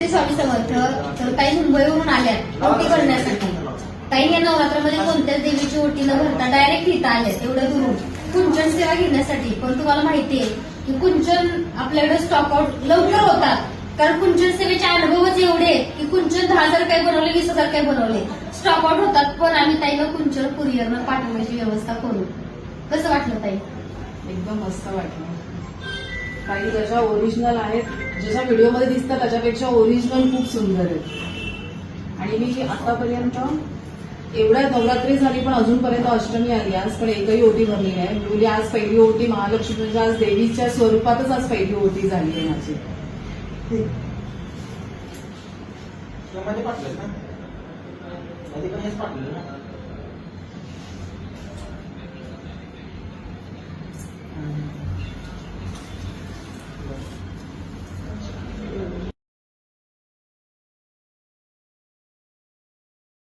स्वामी समर्थ. तर काही मुंबईवरून आल्यात ओटी करण्यासाठी. काही या नवरात्रामध्ये कोणत्याच देवीची ओटी न भरता डायरेक्ट इथं आल्यात एवढ्या दुरून कुंचन सेवा घेण्यासाठी. पण तुम्हाला माहितीये की कुंचन आपल्याकडे स्टॉक आउट लवकर होतात, कारण कुंचन सेवेचे अनुभवच एवढे आहेत की कुंचन 10,000 काही बनवले, 20,000 काही बनवले, स्टॉक आउट होतात. पण आम्ही ताईनं कुंचन कुरिअरनं पाठवण्याची व्यवस्था करू. कसं वाटलं ताई? एकदम मस्त वाटलं. काही त्याच्या ओरिजिनल आहेत, जशा व्हिडिओमध्ये दिसतात त्याच्यापेक्षा ओरिजिनल खूप सुंदर आहेत. आणि मी आतापर्यंत एवढ्या नवरात्री झाली पण अजूनपर्यंत अष्टमी आली आज पण एकही ओटी भरली नाही. म्हणजे आज पहिली ओटी महालक्ष्मी म्हणजे आज देवीच्या स्वरूपातच आज पहिली ओटी झाली आहे माझी.